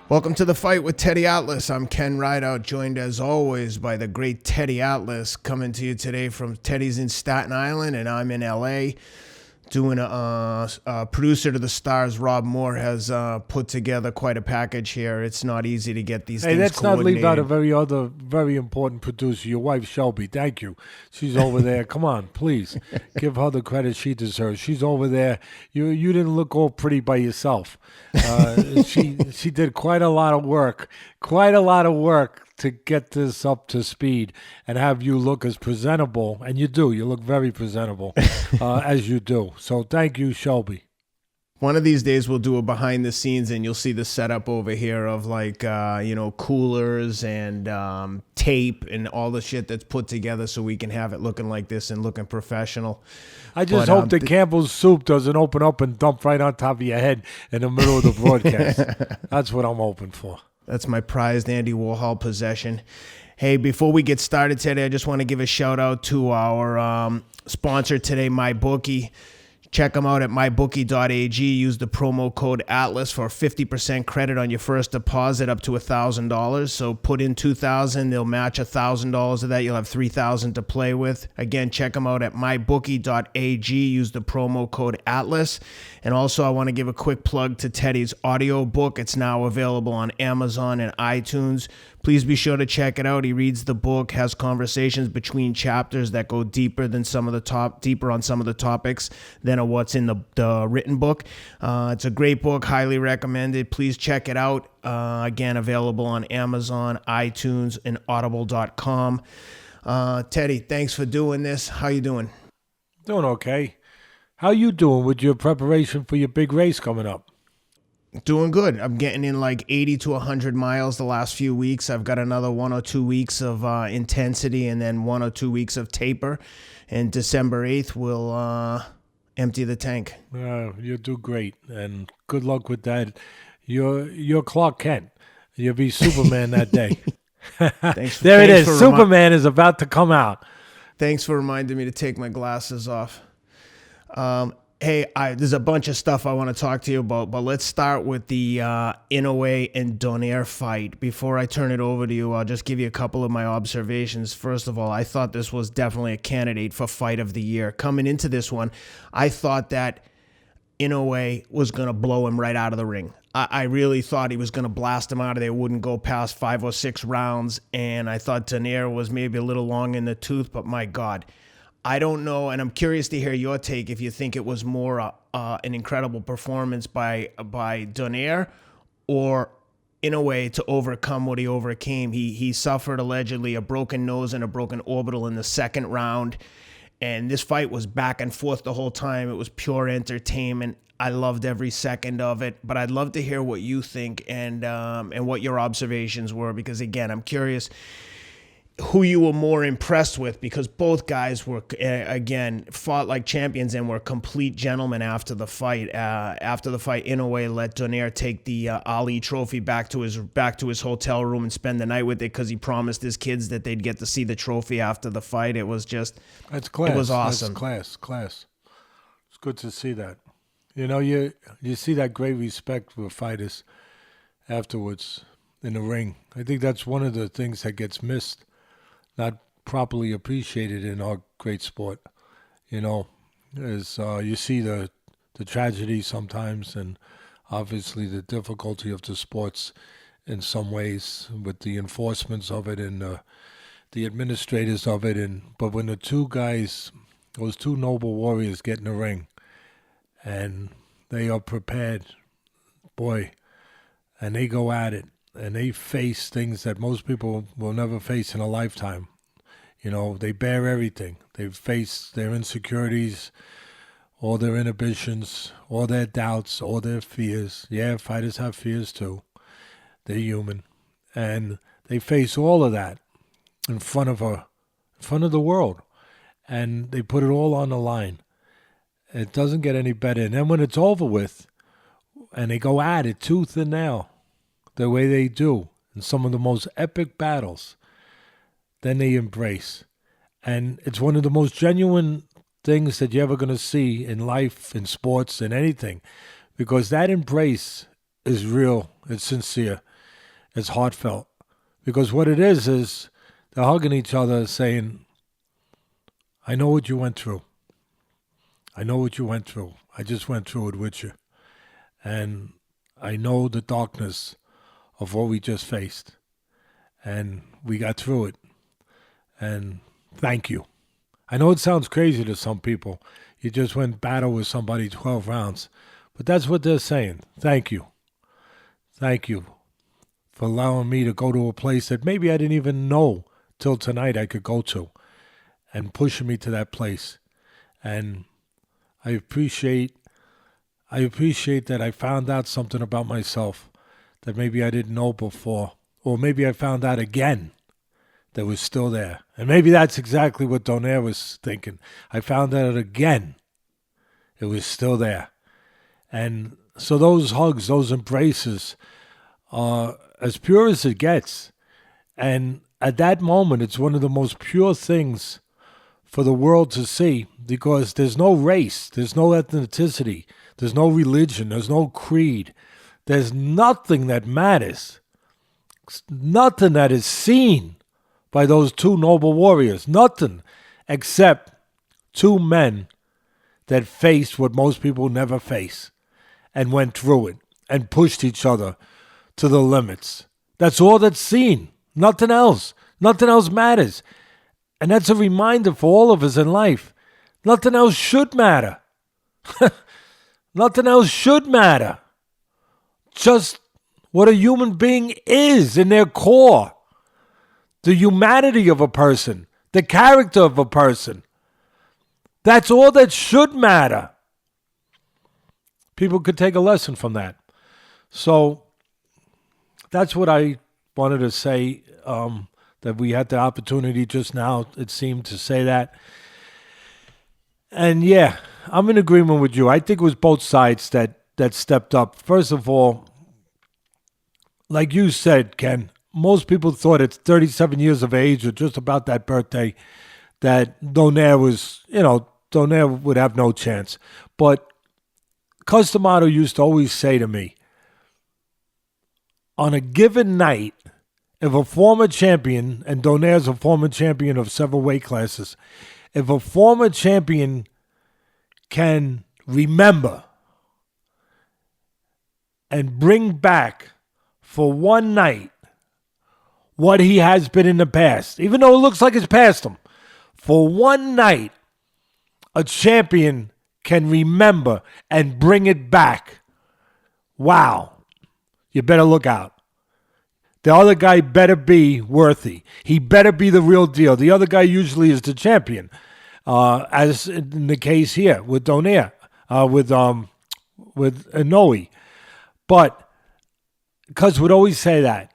Welcome to The Fight with Teddy Atlas. I'm Ken Rideout, joined as always by the great Teddy Atlas, coming to you today from Teddy's in Staten Island, and I'm in L.A. doing a producer to the stars, Rob Moore, has put together quite a package here. It's not easy to get these things let's not leave out coordinated. a very important producer, your wife, Shelby. Thank you. She's over there. Come on, please. Give her the credit she deserves. She's over there. You didn't look all pretty by yourself. She did quite a lot of work to get this up to speed and have you look as presentable, and you do. You look very presentable as you do. So thank you, Shelby. One of these days we'll do a behind the scenes and you'll see the setup over here of like, coolers and tape and all the shit that's put together so we can have it looking like this and looking professional. I just hope that Campbell's soup doesn't open up and dump right on top of your head in the middle of the broadcast. That's what I'm hoping for. That's my prized Andy Warhol possession. Hey, before we get started today, I just want to give a shout out to our sponsor today, MyBookie. Check them out at mybookie.ag. Use the promo code ATLAS for 50% credit on your first deposit up to $1,000. So put in $2,000, they'll match $1,000 of that. You'll have $3,000 to play with. Again, check them out at mybookie.ag. Use the promo code ATLAS. And also, I want to give a quick plug to Teddy's audio book. It's now available on Amazon and iTunes. Please be sure to check it out. He reads the book, has conversations between chapters that go deeper on some of the topics than what's in the written book. It's a great book, highly recommended. Please check it out. Again, available on Amazon, iTunes, and audible.com. Teddy, thanks for doing this. How you doing? Doing okay. How you doing with your preparation for your big race coming up? Doing good. I'm getting in like 80 to 100 miles the last few weeks. I've got another 1 or 2 weeks of intensity and then 1 or 2 weeks of taper. And December 8th, we'll empty the tank. You'll do great, and good luck with that. You're Clark Kent. You'll be Superman that day. There it is. Superman is about to come out. Thanks for reminding me to take my glasses off. Hey, there's a bunch of stuff I want to talk to you about, but let's start with the Inoue and Donaire fight. Before I turn it over to you, I'll just give you a couple of my observations. First of all, I thought this was definitely a candidate for Fight of the Year. Coming into this one, I thought that Inoue was going to blow him right out of the ring. I really thought he was going to blast him out of there, wouldn't go past 5 or 6 rounds, and I thought Donaire was maybe a little long in the tooth, but my God. I don't know, and I'm curious to hear your take if you think it was more an incredible performance by Donaire or Inoue to overcome what he overcame. He suffered allegedly a broken nose and a broken orbital in the second round, and this fight was back and forth the whole time. It was pure entertainment. I loved every second of it, but I'd love to hear what you think and what your observations were, because again, I'm curious who you were more impressed with, because both guys were, again, fought like champions and were complete gentlemen after the fight. Inoue let Donaire take the Ali trophy back to his hotel room and spend the night with it because he promised his kids that they'd get to see the trophy after the fight. It was just, that's class. It was awesome. That's class. It's good to see that. You see that great respect for fighters afterwards in the ring. I think that's one of the things that gets missed. Not properly appreciated in our great sport, as you see the tragedy sometimes, and obviously the difficulty of the sports in some ways with the enforcements of it and the administrators of it. But when the those two noble warriors get in the ring and they are prepared, boy, and they go at it, and they face things that most people will never face in a lifetime. They bear everything. They face their insecurities, all their inhibitions, all their doubts, all their fears. Yeah, fighters have fears too. They're human. And they face all of that in front of the world. And they put it all on the line. It doesn't get any better. And then when it's over with, and they go at it tooth and nail, the way they do in some of the most epic battles, then they embrace. And it's one of the most genuine things that you're ever going to see in life, in sports, in anything, because that embrace is real, it's sincere. as heartfelt. Because what it is they're hugging each other saying, I know what you went through. I know what you went through. I just went through it with you. And I know the darkness of what we just faced. And we got through it. And thank you. I know it sounds crazy to some people. You just went battle with somebody 12 rounds. But that's what they're saying. Thank you. Thank you for allowing me to go to a place that maybe I didn't even know till tonight I could go to, and pushing me to that place. And I appreciate that I found out something about myself that maybe I didn't know before, or maybe I found out again that was still there. And maybe that's exactly what Donaire was thinking. I found out again. It was still there. And so those hugs, those embraces are as pure as it gets. And at that moment, it's one of the most pure things for the world to see, because there's no race, there's no ethnicity, there's no religion, there's no creed. There's nothing that matters. Nothing that is seen by those two noble warriors. Nothing except two men that faced what most people never face and went through it and pushed each other to the limits. That's all that's seen. Nothing else. Nothing else matters. And that's a reminder for all of us in life. Nothing else should matter. Nothing else should matter. Just what a human being is in their core. The humanity of a person. The character of a person. That's all that should matter. People could take a lesson from that. So that's what I wanted to say, that we had the opportunity just now, it seemed, to say that. And yeah, I'm in agreement with you. I think it was both sides that stepped up. First of all, like you said, Ken, most people thought at 37 years of age, or just about that birthday, that Donaire would have no chance. But Cus D'Amato used to always say to me, on a given night, if a former champion, and Donaire's a former champion of several weight classes, if a former champion can remember and bring back for one night what he has been in the past, even though it looks like it's past him, for one night, a champion can remember and bring it back. Wow. You better look out. The other guy better be worthy. He better be the real deal. The other guy usually is the champion, as in the case here with Donaire, with Inoue. But Cus would always say that.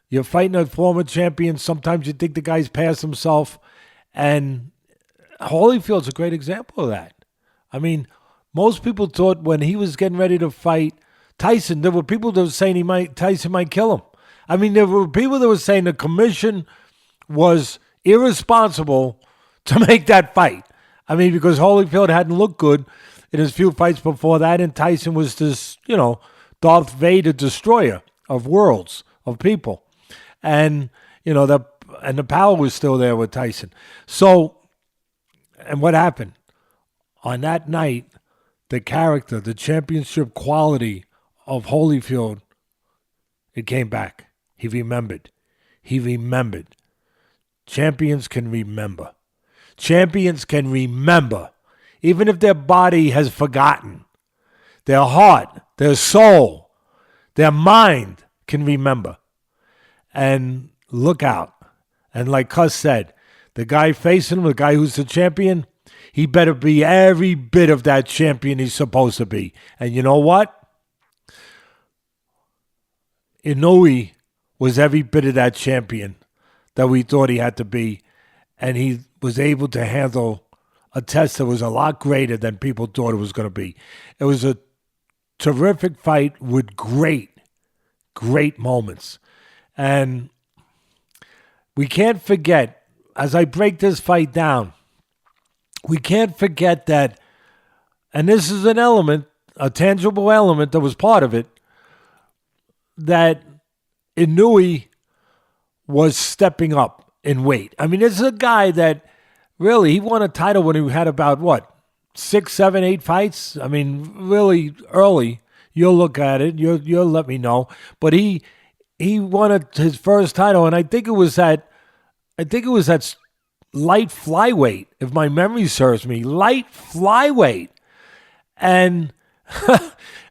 You're fighting a former champion. Sometimes you think the guy's past himself. And Holyfield's a great example of that. I mean, most people thought when he was getting ready to fight Tyson, there were people that were saying Tyson might kill him. I mean, there were people that were saying the commission was irresponsible to make that fight. I mean, because Holyfield hadn't looked good in his few fights before that, and Tyson was this, Darth Vader destroyer of worlds, of people. And, the power was still there with Tyson. So, and what happened? On that night, the character, the championship quality of Holyfield, it came back. He remembered. Champions can remember. Champions can remember. Even if their body has forgotten. Their heart, their soul, their mind can remember. And look out. And like Cus said, the guy facing him, the guy who's the champion, he better be every bit of that champion he's supposed to be. And you know what? Inoue was every bit of that champion that we thought he had to be. And he was able to handle a test that was a lot greater than people thought it was going to be. It was a terrific fight with great moments. And we can't forget, as I break this fight down, we can't forget that, and this is an element, a tangible element that was part of it, that Inoue was stepping up in weight. I mean, this is a guy that really, he won a title when he had about, 6, 7, 8 fights? I mean, really early. You'll look at it. You'll let me know. But he won his first title, and I think it was at light flyweight, if my memory serves me. Light flyweight. And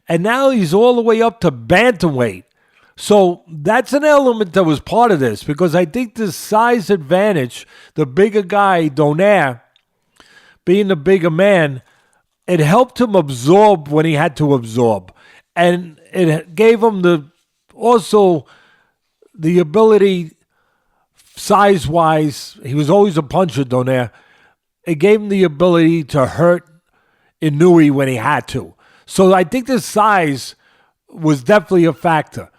and now he's all the way up to bantamweight. So that's an element that was part of this, because I think the size advantage, the bigger guy, Donaire, being the bigger man, it helped him absorb when he had to absorb. And it gave him also the ability, size-wise, he was always a puncher, Donaire. It gave him the ability to hurt Inoue when he had to. So I think the size was definitely a factor.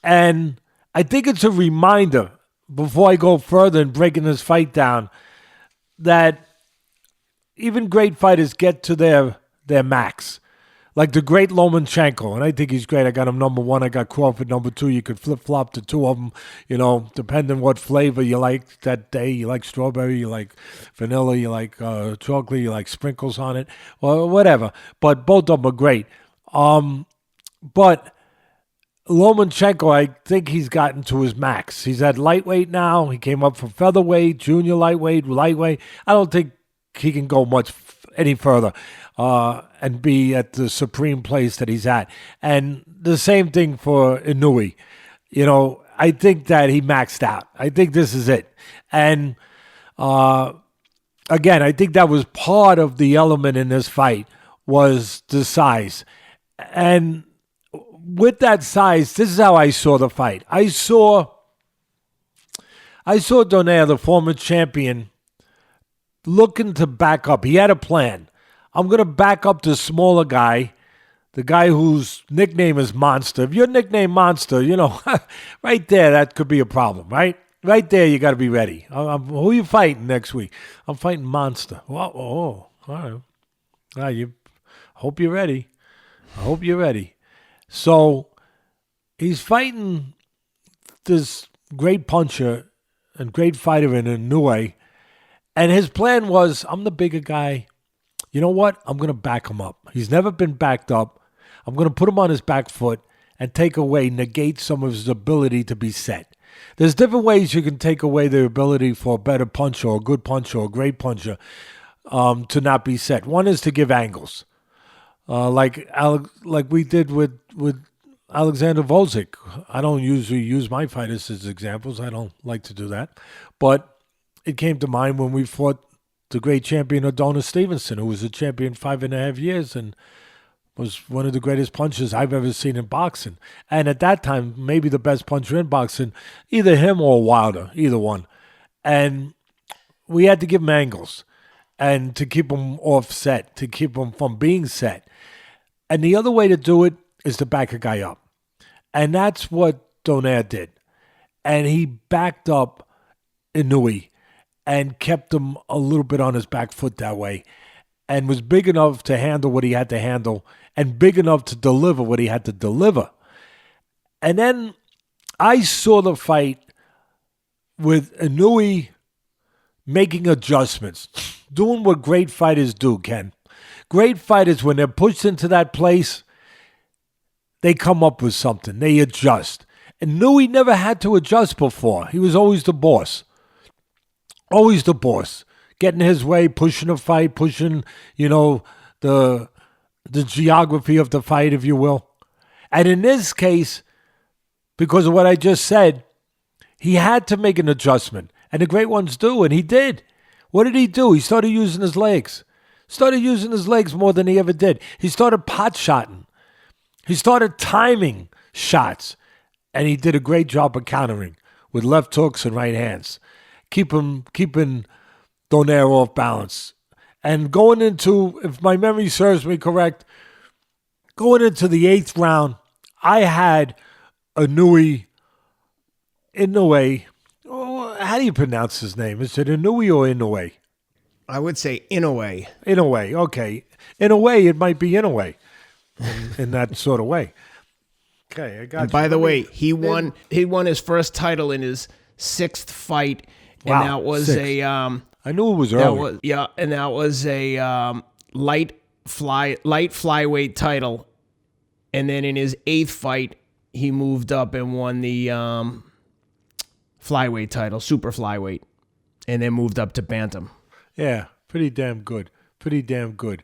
And I think it's a reminder, before I go further in breaking this fight down, that even great fighters get to their max. Like the great Lomachenko, and I think he's great. I got him number 1. I got Crawford number 2. You could flip-flop the two of them, depending what flavor you like that day. You like strawberry, you like vanilla, you like chocolate, you like sprinkles on it, or whatever. But both of them are great. But Lomachenko, I think he's gotten to his max. He's at lightweight now. He came up from featherweight, junior lightweight. I don't think he can go much any further and be at the supreme place that he's at. And the same thing for Inoue. I think that he maxed out. I think this is it. And again, I think that was part of the element in this fight, was the size. And with that size, this is how I saw the fight. I saw Donaire, the former champion, looking to back up. He had a plan. I'm going to back up the smaller guy, the guy whose nickname is Monster. If your nickname Monster, right there, that could be a problem, right? Right there, you got to be ready. Who are you fighting next week? I'm fighting Monster. All right. I hope you're ready. I hope you're ready. So he's fighting this great puncher and great fighter in Inoue. And his plan was, I'm the bigger guy. You know what? I'm going to back him up. He's never been backed up. I'm going to put him on his back foot and negate some of his ability to be set. There's different ways you can take away the ability for a better puncher or a good puncher or a great puncher to not be set. One is to give angles. Like we did with Alexander Volzik. I don't usually use my fighters as examples. I don't like to do that. But it came to mind when we fought the great champion Adonis Stevenson, who was a champion 5.5 years and was one of the greatest punchers I've ever seen in boxing. And at that time, maybe the best puncher in boxing, either him or Wilder, either one. And we had to give him angles and to keep him offset, to keep him from being set. And the other way to do it is to back a guy up. And that's what Donaire did. And he backed up Inoue and kept him a little bit on his back foot that way, and was big enough to handle what he had to handle and big enough to deliver what he had to deliver. And then I saw the fight with Inoue making adjustments, doing what great fighters do, Ken. Great fighters, when they're pushed into that place, they come up with something. They adjust. And Inoue never had to adjust before. He was always the boss. Always the boss. Getting his way, pushing the fight, pushing, the geography of the fight, if you will. And in this case, because of what I just said, he had to make an adjustment. And the great ones do, and he did. What did he do? He started using his legs. Started using his legs more than he ever did. He started pot-shotting. He started timing shots. And he did a great job of countering with left hooks and right hands. Keeping Donaire off balance. And going into, if my memory serves me correct, going into the 8th round, I had Inoue. How do you pronounce his name? Is it Inoue or Inoue? I would say Inoue. Inoue, okay. In a way, it might be Inoue in that sort of way. Okay, I got And you. by the way, he won his first title in his 6th fight, and Wow, that was 6. I knew it was early. that was a light flyweight title. And then in his 8th fight, he moved up and won the flyweight title, super flyweight, and then moved up to bantam. Yeah, pretty damn good. Pretty damn good.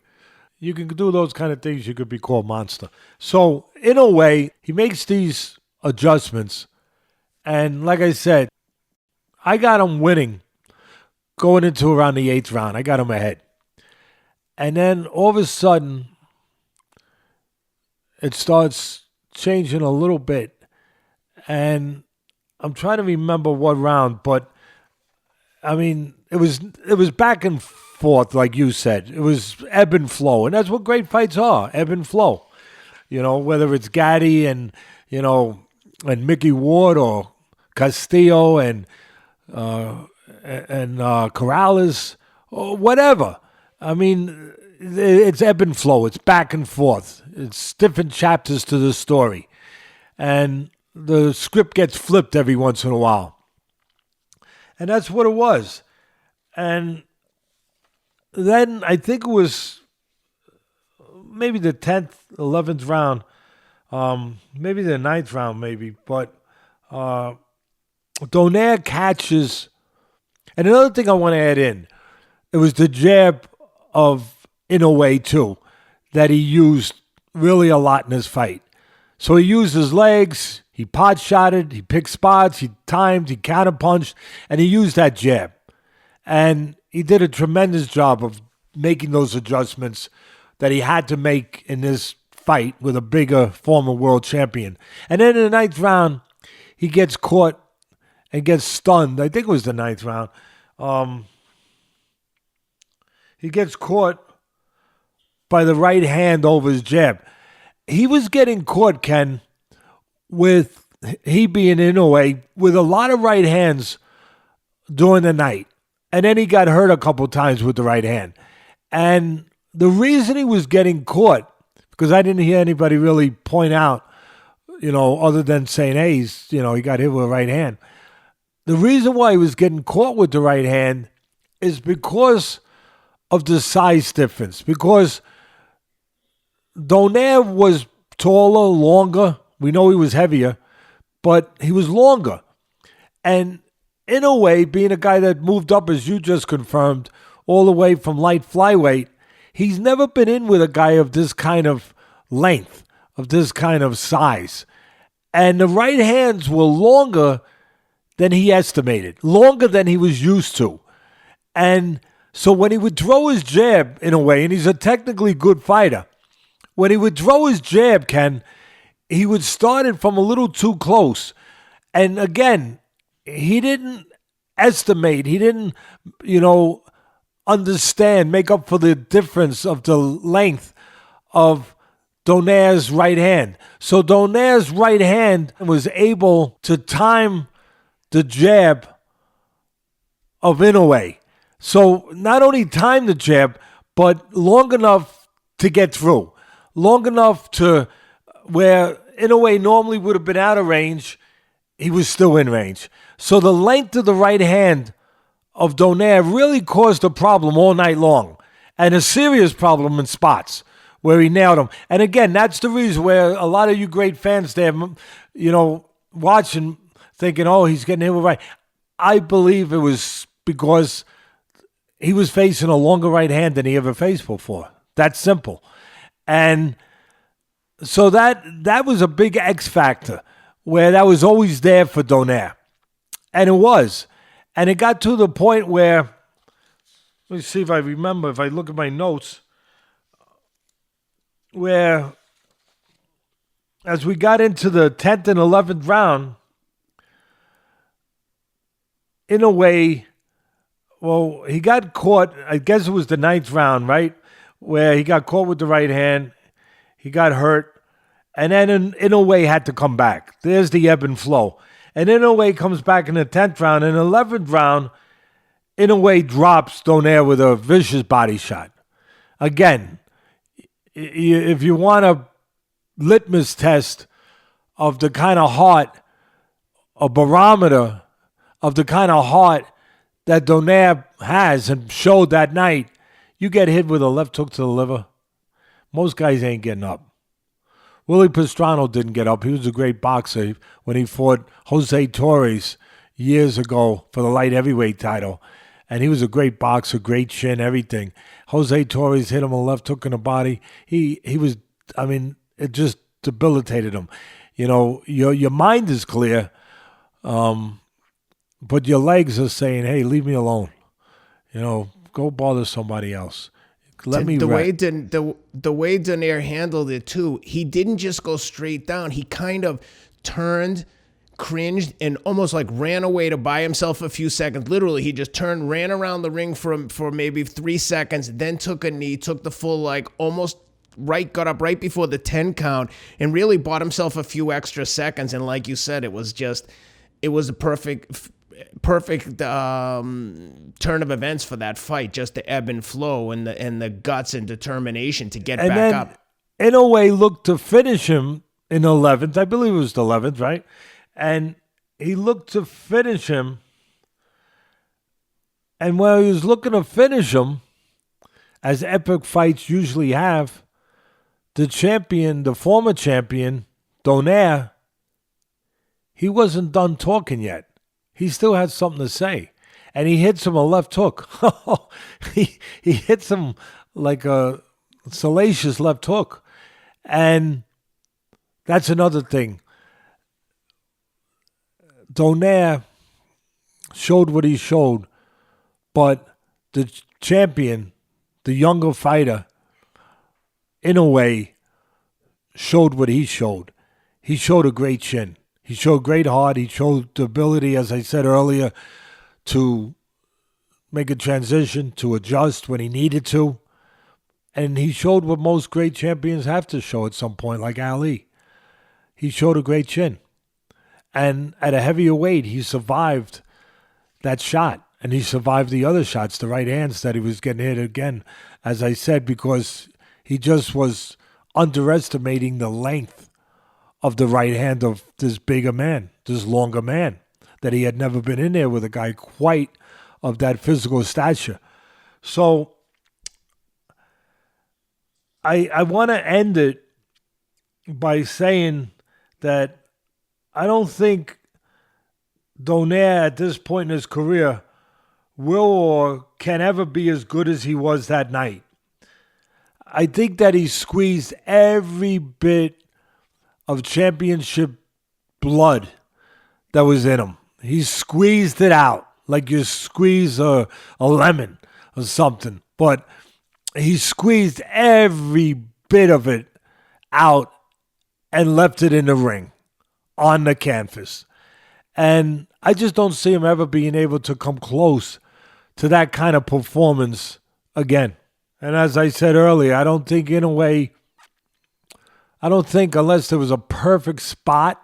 You can do those kind of things, you could be called monster. So, in a way, he makes these adjustments. And like I said, I got him winning going into around the 8th round. I got him ahead. And then all of a sudden, it starts changing a little bit. And I'm trying to remember what round, but I mean, it was back and forth, like you said. It was ebb and flow. And that's what great fights are, ebb and flow. You know, whether it's Gaddy and Mickey Ward or Castillo and Corrales or whatever. I mean, it's ebb and flow. It's back and forth. It's different chapters to the story. And the script gets flipped every once in a while. And that's what it was. And then I think it was maybe the 10th, 11th round, maybe the 9th round maybe, but Donaire catches. And another thing I want to add in, it was the jab of Inoue too that he used really a lot in his fight. So he used his legs, he pot shotted, he picked spots, he timed, he counterpunched, and he used that jab. And he did a tremendous job of making those adjustments that he had to make in this fight with a bigger former world champion. And then in the 9th round, he gets caught and gets stunned. I think it was the 9th round. He gets caught by the right hand over his jab. He was getting caught, Ken, with he being Inoue, with a lot of right hands during the night. And then he got hurt a couple times with the right hand. And the reason he was getting caught, because I didn't hear anybody really point out, other than saying, hey, he got hit with a right hand. The reason why he was getting caught with the right hand is because of the size difference. Because Donaire was taller, longer. We know he was heavier, but he was longer. And Inoue, being a guy that moved up, as you just confirmed, all the way from light flyweight, he's never been in with a guy of this kind of length, of this kind of size. And the right hands were longer than he estimated, longer than he was used to. And so when he would throw his jab, Inoue, and he's a technically good fighter, when he would throw his jab, Ken, he would start it from a little too close. And again, he didn't estimate, he didn't, understand, make up for the difference of the length of Donaire's right hand. So Donaire's right hand was able to time the jab of Inoue. So not only time the jab, but long enough to get through. Long enough to where Inoue normally would have been out of range, he was still in range. So the length of the right hand of Donaire really caused a problem all night long, and a serious problem in spots where he nailed him. And again, that's the reason where a lot of you great fans there, watching, thinking, oh, he's getting hit with right. I believe it was because he was facing a longer right hand than he ever faced before. That's simple. And so that was a big X factor where that was always there for Donaire. And it was. And it got to the point where, let me see if I remember, if I look at my notes, where as we got into the 10th and 11th round, Inoue, well, he got caught, I guess it was the 9th round, right? Where he got caught with the right hand, he got hurt, and then Inoue had to come back. There's the ebb and flow. And Inoue comes back in the 10th round. In the 11th round, Inoue drops Donaire with a vicious body shot. Again, if you want a litmus test of the kind of heart, a barometer of the kind of heart that Donaire has and showed that night. You get hit with a left hook to the liver, most guys ain't getting up. Willie Pastrano didn't get up. He was a great boxer when he fought Jose Torres years ago for the light heavyweight title. And he was a great boxer, great chin, everything. Jose Torres hit him a left hook in the body. He was, I mean, it just debilitated him. You know, your mind is clear, but your legs are saying, hey, leave me alone. You know, go bother somebody else. Let me the way Donaire handled it too, he didn't just go straight down. He kind of turned, cringed, and almost like ran away to buy himself a few seconds. Literally, he just turned, ran around the ring for maybe 3 seconds, then took a knee, took the full got up right before the 10 count, and really bought himself a few extra seconds. And like you said, it was a perfect turn of events for that fight, just the ebb and flow and the guts and determination to get back up. Inoue looked to finish him in 11th. I believe it was the 11th, right? And he looked to finish him. And while he was looking to finish him, as epic fights usually have, the former champion, Donaire, he wasn't done talking yet. He still had something to say. And he hits him a left hook. he hits him like a salacious left hook. And that's another thing. Donaire showed what he showed, but the champion, the younger fighter, Inoue, showed what he showed. He showed a great chin. He showed great heart. He showed the ability, as I said earlier, to make a transition, to adjust when he needed to. And he showed what most great champions have to show at some point, like Ali. He showed a great chin. And at a heavier weight, he survived that shot. And he survived the other shots, the right hands that he was getting hit again, as I said, because he just was underestimating the length of the right hand of this bigger man, this longer man, that he had never been in there with a guy quite of that physical stature. So I want to end it by saying that I don't think Donaire at this point in his career will or can ever be as good as he was that night. I think that he squeezed every bit of championship blood that was in him. He squeezed it out like you squeeze a lemon or something. But he squeezed every bit of it out and left it in the ring on the canvas. And I just don't see him ever being able to come close to that kind of performance again. And as I said earlier, I don't think unless there was a perfect spot,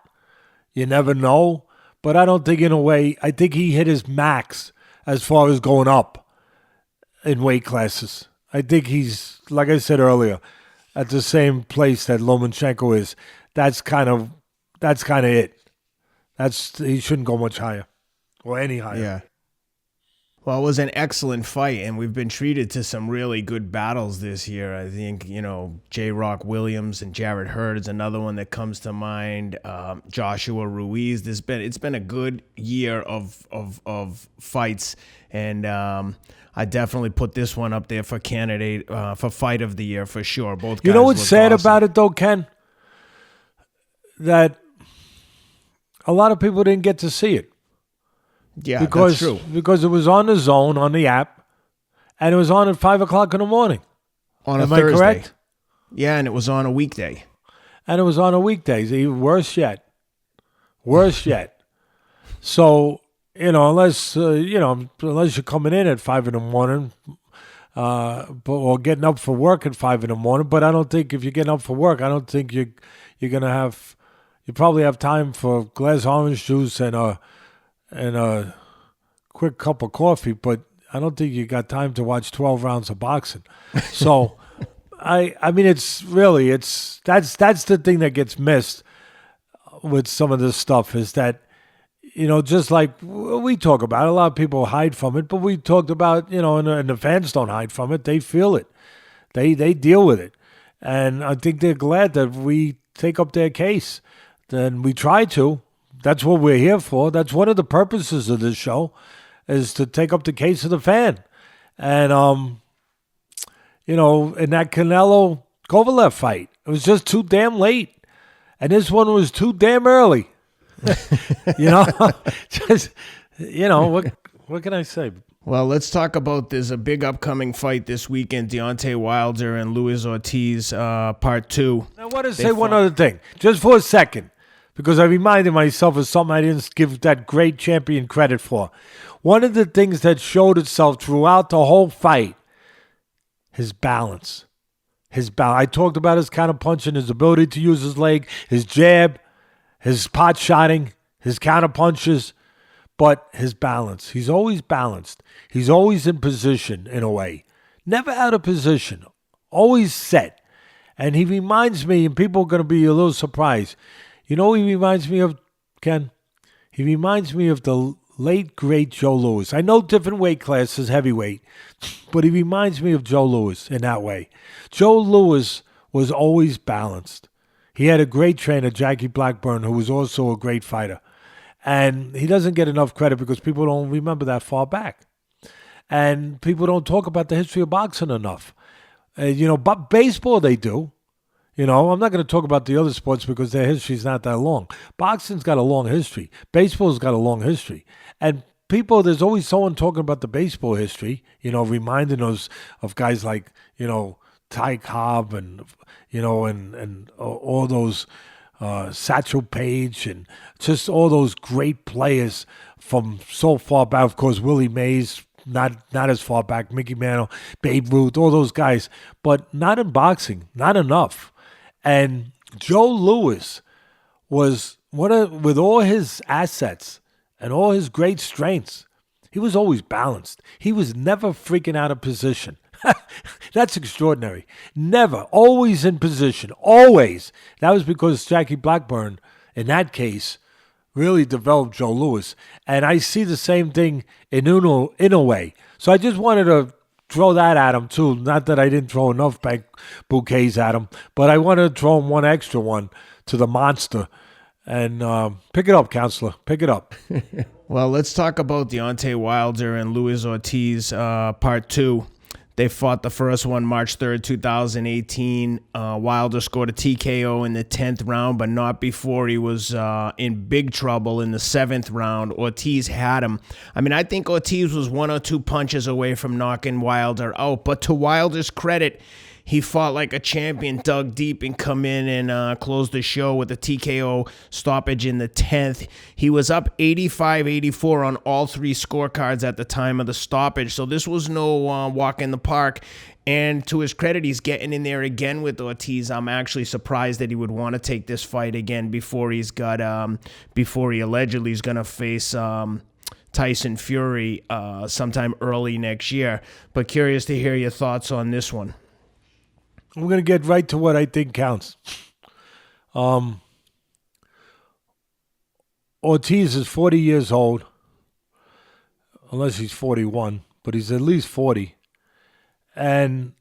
you never know. But I don't think I think he hit his max as far as going up in weight classes. I think he's, like I said earlier, at the same place that Lomachenko is. That's kind of it. He shouldn't go much higher or any higher. Yeah. Well, it was an excellent fight, and we've been treated to some really good battles this year. I think, J. Rock Williams and Jarrett Hurd's another one that comes to mind. Joshua Ruiz. It's been a good year of fights, and I definitely put this one up there for candidate for fight of the year for sure. Both guys. You know what's sad about it though, Ken? That a lot of people didn't get to see it. Yeah, that's true. Because it was on the Zone, on the app, and it was on at 5 o'clock in the morning. On a Am Thursday. I correct? Yeah, and it was on a weekday. And it was on a weekday. Even worse yet. Worse yet. So, unless you're coming in at 5 in the morning, or getting up for work at 5 in the morning, but I don't think if you're getting up for work, I don't think you're going to have, you probably have time for a glass of orange juice and a quick cup of coffee, but I don't think you got time to watch 12 rounds of boxing. So, I mean, that's the thing that gets missed. with some of this stuff is that, just like we talk about, a lot of people hide from it, but we talked about, and the fans don't hide from it. They feel it. They deal with it. And I think they're glad that we take up their case. Then we try to. That's what we're here for. That's one of the purposes of this show, is to take up the case of the fan. And, in that Canelo-Kovalev fight, it was just too damn late. And this one was too damn early. Just, what can I say? Well, let's talk about there's a big upcoming fight this weekend, Deontay Wilder and Luis Ortiz, part 2. I want to say one other thing, just for a second, because I reminded myself of something I didn't give that great champion credit for. One of the things that showed itself throughout the whole fight, his balance. I talked about his counterpunching, his ability to use his leg, his jab, his pot shotting, his counterpunches, but his balance. He's always balanced. He's always in position in a way. Never out of position. Always set. And he reminds me, and people are going to be a little surprised. You know who he reminds me of, Ken? He reminds me of the late, great Joe Louis. I know different weight classes, heavyweight, but he reminds me of Joe Louis in that way. Joe Louis was always balanced. He had a great trainer, Jackie Blackburn, who was also a great fighter. And he doesn't get enough credit because people don't remember that far back. And people don't talk about the history of boxing enough. But baseball they do. I'm not going to talk about the other sports because their history's not that long. Boxing's got a long history. Baseball's got a long history. And there's always someone talking about the baseball history, reminding us of guys like, Ty Cobb and, and all those Satchel Paige and just all those great players from so far back. Of course, Willie Mays, not as far back, Mickey Mantle, Babe Ruth, all those guys, but not in boxing, not enough. And Joe Louis was with all his assets and all his great strengths, he was always balanced. He was never freaking out of position. That's extraordinary. Never. Always in position. Always. That was because Jackie Blackburn, in that case, really developed Joe Louis. And I see the same thing in Inoue. So I just wanted to throw that at him, too. Not that I didn't throw enough bouquets at him, but I wanted to throw him one extra one to the monster. And pick it up, counselor. Pick it up. Well, let's talk about Deontay Wilder and Luis Ortiz, part 2. They fought the first one March 3rd, 2018. Wilder scored a TKO in the 10th round, but not before he was in big trouble in the 7th round. Ortiz had him. I think Ortiz was 1 or 2 punches away from knocking Wilder out, but to Wilder's credit, he fought like a champion, dug deep, and come in and closed the show with a TKO stoppage in the 10th. He was up 85-84 on all 3 scorecards at the time of the stoppage, so this was no walk in the park. And to his credit, he's getting in there again with Ortiz. I'm actually surprised that he would want to take this fight again before he allegedly is going to face Tyson Fury sometime early next year. But curious to hear your thoughts on this one. I'm going to get right to what I think counts. Ortiz is 40 years old, unless he's 41, but he's at least 40. And,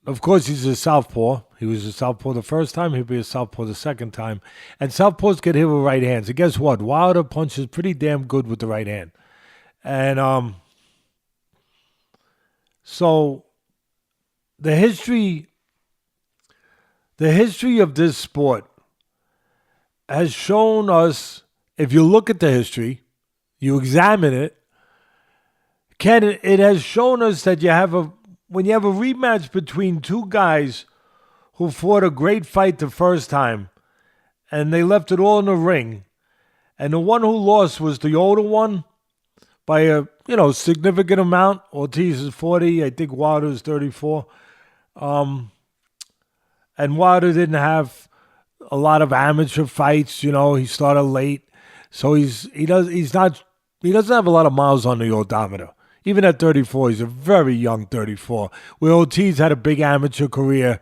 of course, he's a southpaw. He was a southpaw the first time. He'll be a southpaw the second time. And southpaws get hit with right hands. And guess what? Wilder punches pretty damn good with the right hand. And so the history of this sport has shown us, if you look at the history, you examine it, it has shown us that when you have a rematch between 2 guys who fought a great fight the first time, and they left it all in the ring, and the one who lost was the older one by a significant amount. Ortiz is 40, I think Wilder is 34. And Wilder didn't have a lot of amateur fights. He started late, so he doesn't have a lot of miles on the odometer. Even at 34, he's a very young 34. Where Ortiz had a big amateur career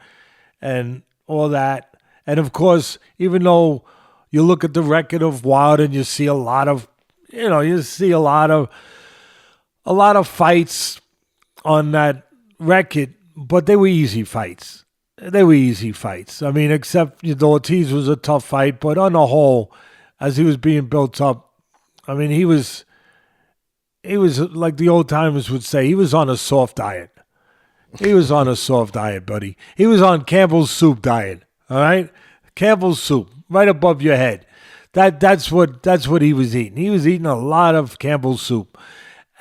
and all that. And of course, even though You look at the record of Wilder and you see a lot of fights on that record, but they were easy fights. I mean, except Ortiz was a tough fight, but on the whole, as he was being built up, I mean, he was like the old timers would say, he was on a soft diet. He was on a soft diet, buddy. He was on Campbell's soup diet. All right, Campbell's soup, right above your head. That's what he was eating. He was eating a lot of Campbell's soup,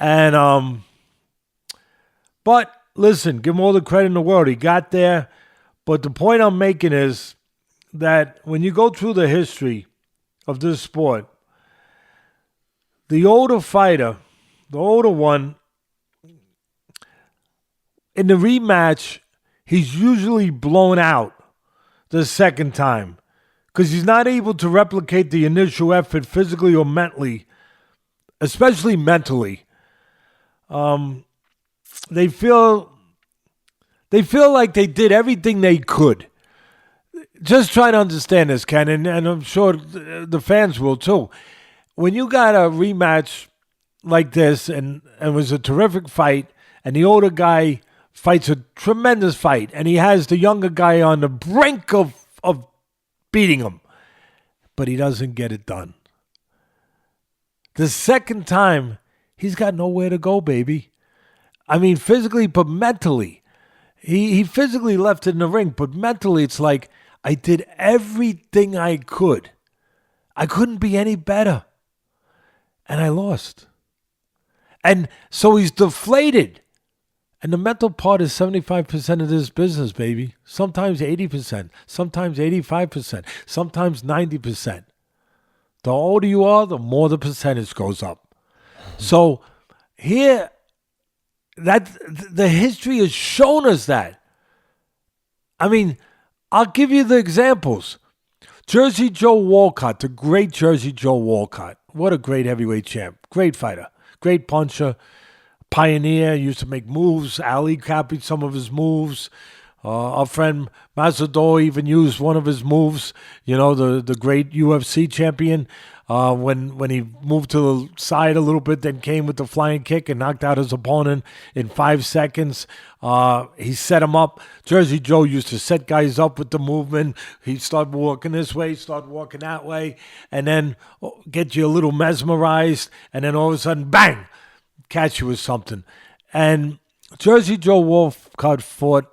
and but listen, give him all the credit in the world. He got there. But the point I'm making is that when you go through the history of this sport, the older fighter, the older one, in the rematch, he's usually blown out the second time because he's not able to replicate the initial effort physically or mentally, especially mentally. They feel like they did everything they could. Just try to understand this, Ken, and I'm sure the fans will too. When you got a rematch like this, and it was a terrific fight, and the older guy fights a tremendous fight, and he has the younger guy on the brink of beating him, but he doesn't get it done. The second time, he's got nowhere to go, baby. I mean, physically, but mentally. He physically left it in the ring, but mentally it's like, I did everything I could. I couldn't be any better. And I lost. And so he's deflated. And the mental part is 75% of this business, baby. Sometimes 80%, sometimes 85%, sometimes 90%. The older you are, the more the percentage goes up. So here, that the history has shown us that. I mean, I'll give you the examples. Jersey Joe Walcott, the great Jersey Joe Walcott. What a great heavyweight champ. Great fighter. Great puncher. Pioneer. Used to make moves. Ali copied some of his moves. Our friend Mazador even used one of his moves. The great UFC champion. When he moved to the side a little bit, then came with the flying kick and knocked out his opponent in 5 seconds. He set him up. Jersey Joe used to set guys up with the movement. He'd start walking this way, start walking that way, and then get you a little mesmerized, and then all of a sudden, bang, catch you with something. And Jersey Joe Walcott fought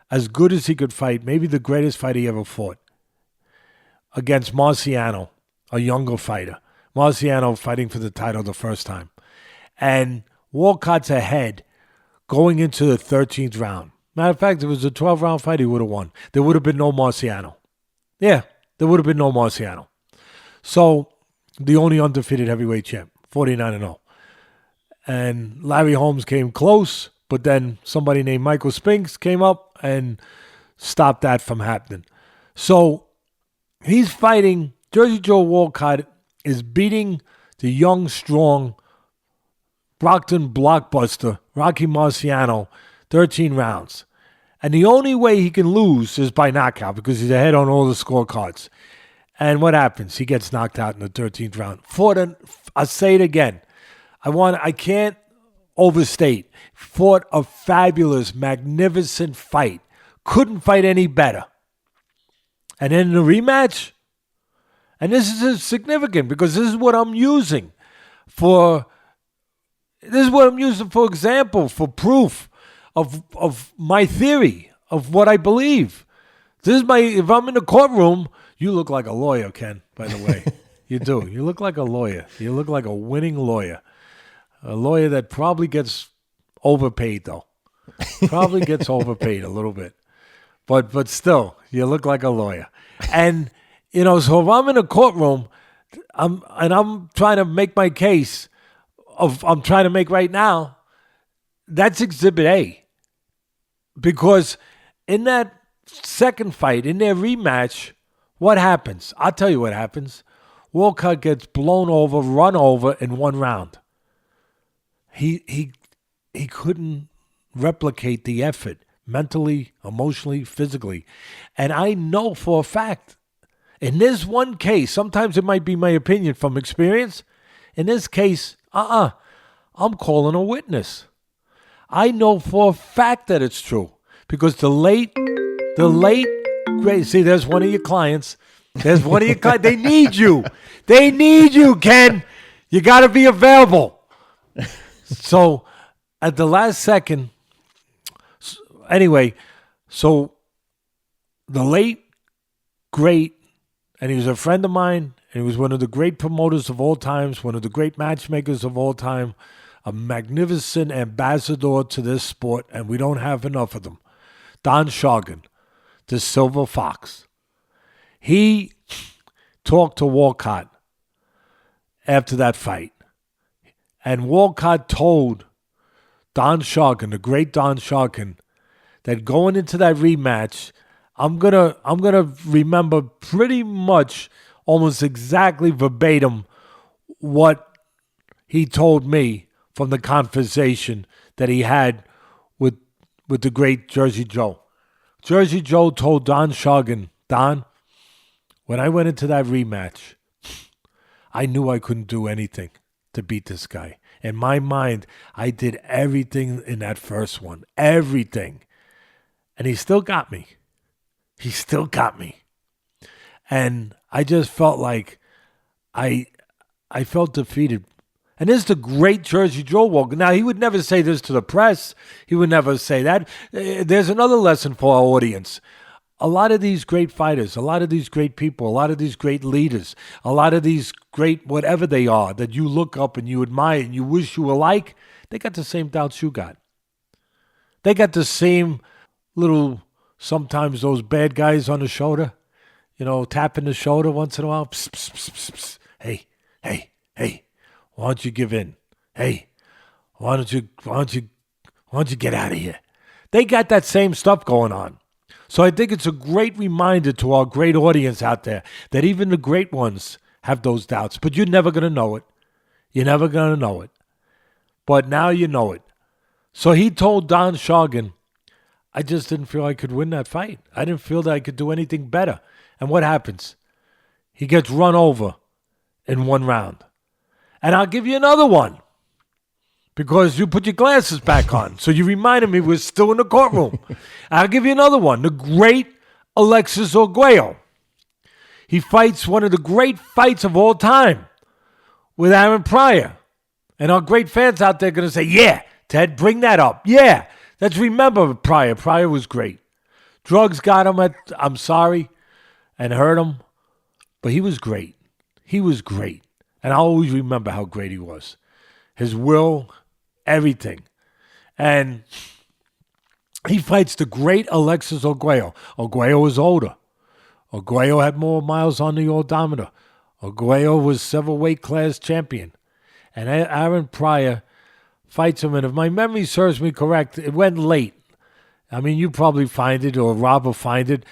as good as he could fight, maybe the greatest fight he ever fought, against Marciano, a younger fighter. Marciano fighting for the title the first time. And Walcott's ahead going into the 13th round. Matter of fact, if it was a 12-round fight, he would have won. There would have been no Marciano. Yeah, there would have been no Marciano. So, the only undefeated heavyweight champ, 49-0. And Larry Holmes came close, but then somebody named Michael Spinks came up and stopped that from happening. So, he's fighting. Jersey Joe Walcott is beating the young, strong Brockton blockbuster, Rocky Marciano, 13 rounds. And the only way he can lose is by knockout because he's ahead on all the scorecards. And what happens? He gets knocked out in the 13th round. I'll say it again. I can't overstate. Fought a fabulous, magnificent fight. Couldn't fight any better. And then in the rematch, and this is significant because this is what I'm using for example, for proof of my theory, of what I believe. If I'm in the courtroom, you look like a lawyer, Ken, by the way. You do. You look like a lawyer. You look like a winning lawyer. A lawyer that probably gets overpaid, though. Probably gets overpaid a little bit. But still, you look like a lawyer. And so if I'm in a courtroom, I'm trying to make my case I'm trying to make right now, that's Exhibit A. Because in that second fight, in their rematch, what happens? I'll tell you what happens. Walcott gets blown over, run over in 1 round. He couldn't replicate the effort mentally, emotionally, physically. And I know for a fact, In this one case, sometimes it might be my opinion from experience. In this case, I'm calling a witness. I know for a fact that it's true because the late, great. See, there's one of your clients. There's one of your clients. They need you. They need you, Ken. You got to be available. So at the last second, anyway, so the late, great, and he was a friend of mine, and he was one of the great promoters of all times, one of the great matchmakers of all time, a magnificent ambassador to this sport, and we don't have enough of them. Don Shargan, the Silver Fox. He talked to Walcott after that fight. And Walcott told Don Shargan, the great Don Shargan, that going into that rematch, I'm gonna remember pretty much almost exactly verbatim what he told me from the conversation that he had with the great Jersey Joe. Jersey Joe told Don Shargan, Don, when I went into that rematch, I knew I couldn't do anything to beat this guy. In my mind, I did everything in that first one. Everything. And he still got me. He still got me. And I just felt like I felt defeated. And this is the great Jersey Joe Walker. Now, he would never say this to the press. He would never say that. There's another lesson for our audience. A lot of these great fighters, a lot of these great people, a lot of these great leaders, a lot of these great whatever they are that you look up and you admire and you wish you were like, they got the same doubts you got. They got the same little, sometimes those bad guys on the shoulder, tapping the shoulder once in a while. Psst, psst, psst, psst. Hey, why don't you give in? Hey, why don't you get out of here? They got that same stuff going on. So I think it's a great reminder to our great audience out there that even the great ones have those doubts. But you're never going to know it. You're never going to know it. But now you know it. So he told Don Shargan, I just didn't feel I could win that fight. I didn't feel that I could do anything better. And what happens? He gets run over in one round. And I'll give you another one. Because you put your glasses back on. So you reminded me we're still in the courtroom. I'll give you another one. The great Alexis Arguello. He fights one of the great fights of all time with Aaron Pryor. And our great fans out there are going to say, yeah, Ted, bring that up. Yeah, let's remember Pryor. Pryor was great. Drugs got him I'm sorry, and hurt him. But he was great. He was great. And I'll always remember how great he was. His will, everything. And he fights the great Alexis Arguello. Arguello was older. Arguello had more miles on the odometer. Arguello was several weight class champion. And Aaron Pryor fights him. And if my memory serves me correct, it went late. I mean, you probably find it, or Rob will find it.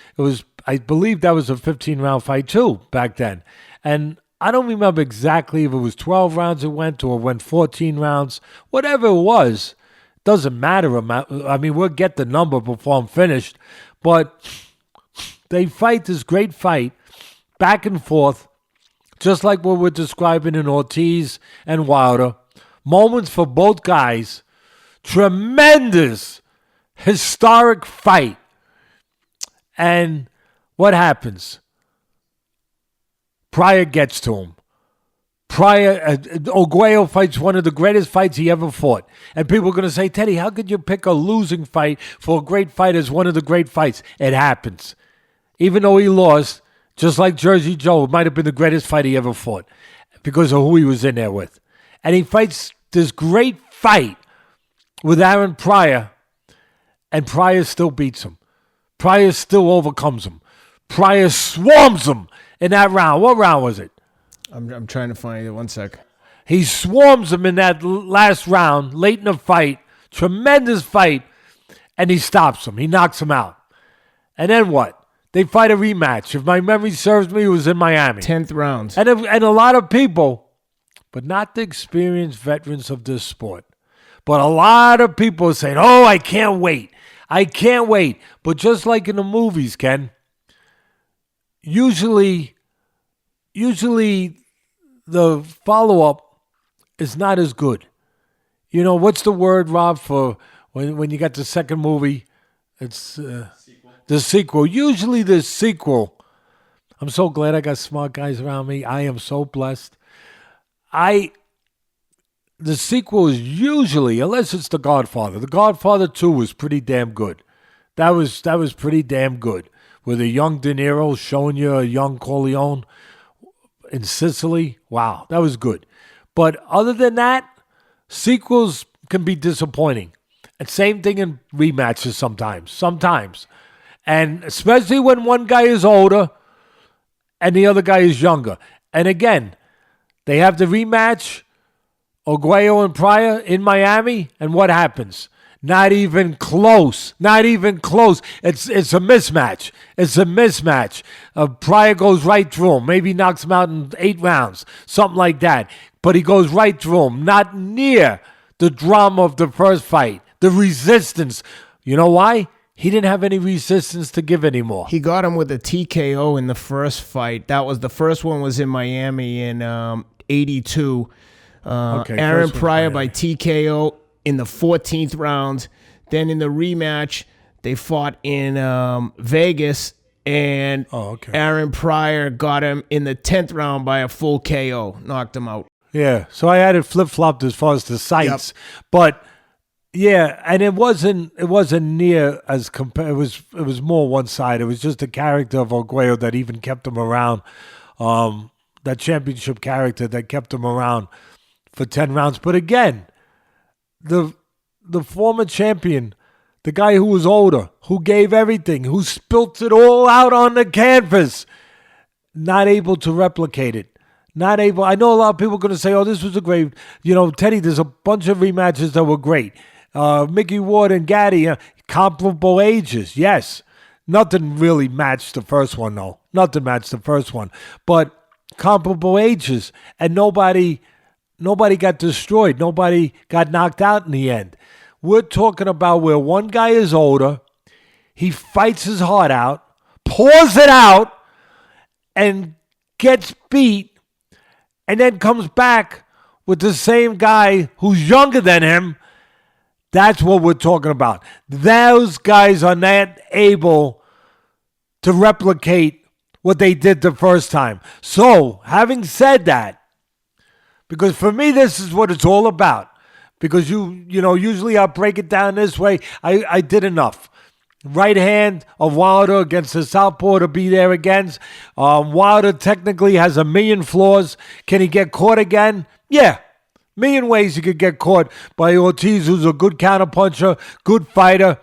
I believe that was a 15-round fight too back then. And I don't remember exactly if it was 12 rounds it went or it went 14 rounds. Whatever it was, doesn't matter. I mean, we'll get the number before I'm finished. But they fight this great fight back and forth, just like what we're describing in Ortiz and Wilder. Moments for both guys. Tremendous, historic fight. And what happens? Pryor gets to him. Arguello fights one of the greatest fights he ever fought. And people are going to say, Teddy, how could you pick a losing fight for a great fight as one of the great fights? It happens. Even though he lost, just like Jersey Joe, it might have been the greatest fight he ever fought because of who he was in there with. And he fights this great fight with Aaron Pryor, and Pryor still beats him. Pryor still overcomes him. Pryor swarms him in that round. What round was it? I'm trying to find it. 1 sec. He swarms him in that last round, late in the fight. Tremendous fight. And he stops him. He knocks him out. And then what? They fight a rematch. If my memory serves me, it was in Miami. 10th round. And a lot of people, but not the experienced veterans of this sport, but a lot of people are saying, oh, I can't wait. I can't wait. But just like in the movies, Ken, usually usually the follow-up is not as good. You know, what's the word, Rob, for when you got the second movie? It's the sequel. Usually the sequel, I'm so glad I got smart guys around me. I am so blessed. The sequel is usually, unless it's The Godfather. The Godfather 2 was pretty damn good. That was pretty damn good. With a young De Niro showing you a young Corleone in Sicily. Wow, that was good. But other than that, sequels can be disappointing. And same thing in rematches sometimes. And especially when one guy is older and the other guy is younger. And again, they have the rematch, Arguello and Pryor in Miami, and what happens? Not even close. Not even close. It's a mismatch. It's a mismatch. Pryor goes right through him. Maybe knocks him out in 8 rounds. Something like that. But he goes right through him. Not near the drama of the first fight. The resistance. You know why? He didn't have any resistance to give anymore. He got him with a TKO in the first fight. That was the first one was in Miami in 82. Aaron Pryor by TKO in the 14th round. Then in the rematch, they fought in Vegas, and Aaron Pryor got him in the 10th round by a full KO, knocked him out. Yeah, so I had it flip-flopped as far as the sites, but yeah, and it wasn't near as it was more one side. It was just the character of Arguello that even kept him around. That championship character that kept him around for 10 rounds. But again, the former champion, the guy who was older, who gave everything, who spilt it all out on the canvas, not able to replicate it. Not able. I know a lot of people are going to say, oh, this was a great, Teddy, there's a bunch of rematches that were great. Mickey Ward and Gaddy, comparable ages, yes. Nothing really matched the first one, though. Nothing matched the first one. But comparable ages, and nobody got destroyed. Nobody got knocked out in the end. We're talking about where one guy is older, he fights his heart out, pours it out, and gets beat, and then comes back with the same guy who's younger than him. That's what we're talking about. Those guys are not able to replicate what they did the first time. So, having said that, because for me, this is what it's all about. Because usually I'll break it down this way. I did enough. Right hand of Wilder against the southpaw to be there against. Wilder technically has a million flaws. Can he get caught again? Yeah. Million ways he could get caught by Ortiz, who's a good counterpuncher, good fighter,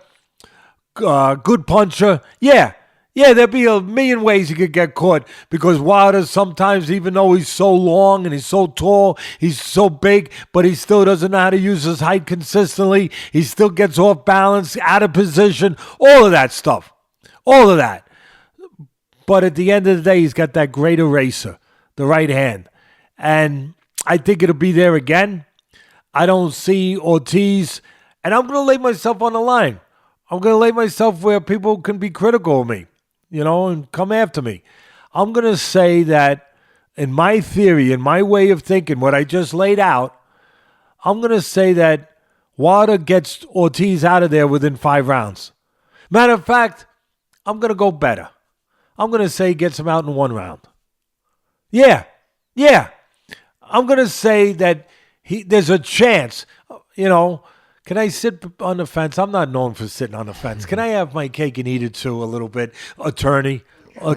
good puncher. Yeah, there'd be a million ways he could get caught because Wilder sometimes, even though he's so long and he's so tall, he's so big, but he still doesn't know how to use his height consistently. He still gets off balance, out of position, all of that stuff. All of that. But at the end of the day, he's got that great eraser, the right hand. And I think it'll be there again. I don't see Ortiz, and I'm going to lay myself on the line. I'm going to lay myself where people can be critical of me, and come after me. I'm going to say that in my theory, in my way of thinking, what I just laid out, I'm going to say that Wilder gets Ortiz out of there within 5 rounds. Matter of fact, I'm going to go better. I'm going to say he gets him out in 1 round. Yeah. I'm going to say that there's a chance, can I sit on the fence? I'm not known for sitting on the fence. Can I have my cake and eat it too a little bit? Attorney,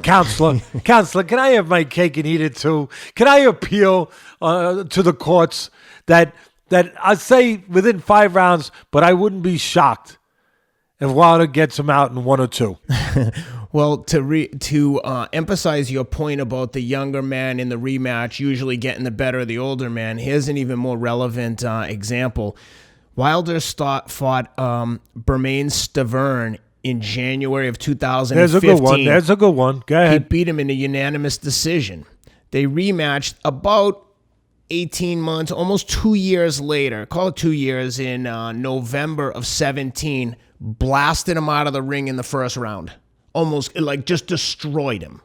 counselor, can I have my cake and eat it too? Can I appeal to the courts that I say within 5 rounds, but I wouldn't be shocked if Wilder gets him out in 1 or 2. Well, to emphasize your point about the younger man in the rematch usually getting the better of the older man, here's an even more relevant example. Wilder fought Bermane Stavern in January of 2015. There's a good one. Go ahead. He beat him in a unanimous decision. They rematched about 18 months, almost 2 years later. Call it 2 years in November of 17. Blasted him out of the ring in the first round. Almost just destroyed him.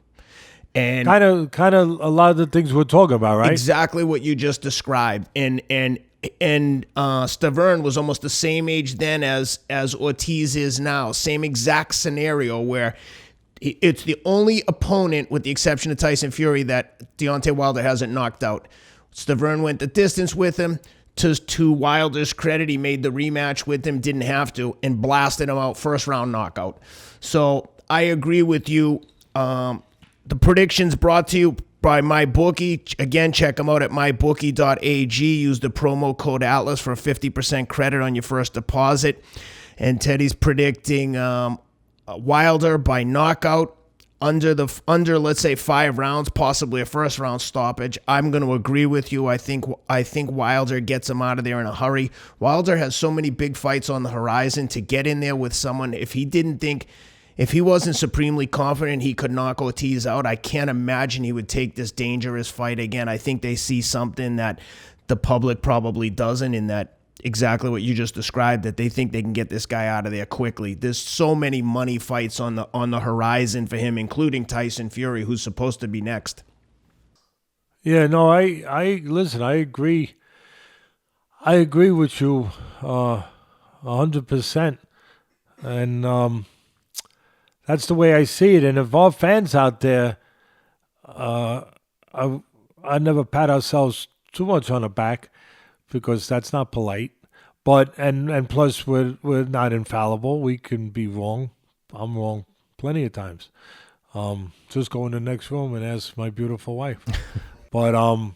And kind of a lot of the things we're talking about, right? exactly what you just described. And Stavern was almost the same age then as Ortiz is now. Same exact scenario where it's the only opponent, with the exception of Tyson Fury, that Deontay Wilder hasn't knocked out. Stavern went the distance with him. To Wilder's credit, he made the rematch with him, didn't have to, and blasted him out first round knockout. So I agree with you. The predictions brought to you by MyBookie. Again, check them out at mybookie.ag. Use the promo code Atlas for a 50% credit on your first deposit. And Teddy's predicting Wilder by knockout under let's say 5 rounds, possibly a first round stoppage. I'm going to agree with you. I think Wilder gets him out of there in a hurry. Wilder has so many big fights on the horizon. To get in there with someone, if he wasn't supremely confident he could knock Ortiz out, I can't imagine he would take this dangerous fight again. I think they see something that the public probably doesn't, in that exactly what you just described, that they think they can get this guy out of there quickly. There's so many money fights on the horizon for him, including Tyson Fury, who's supposed to be next. Yeah, no, I listen, I agree. I agree with you 100%. And that's the way I see it. And if our fans out there, I never pat ourselves too much on the back, because that's not polite. But and plus we're not infallible. We can be wrong. I'm wrong plenty of times. Just go in the next room and ask my beautiful wife. But I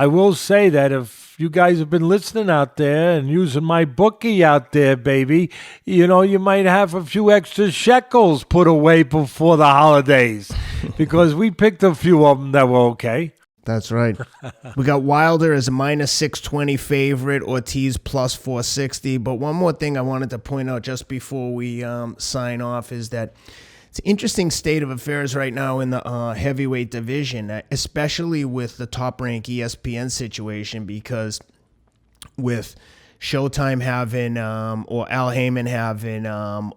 will say that if you guys have been listening out there and using MyBookie out there, baby, you might have a few extra shekels put away before the holidays, because we picked a few of them that were okay. That's right. We got Wilder as a minus 620 favorite, Ortiz plus 460. But one more thing I wanted to point out just before we sign off is that it's an interesting state of affairs right now in the heavyweight division, especially with the top-ranked ESPN situation, because with Showtime having or Al Heyman having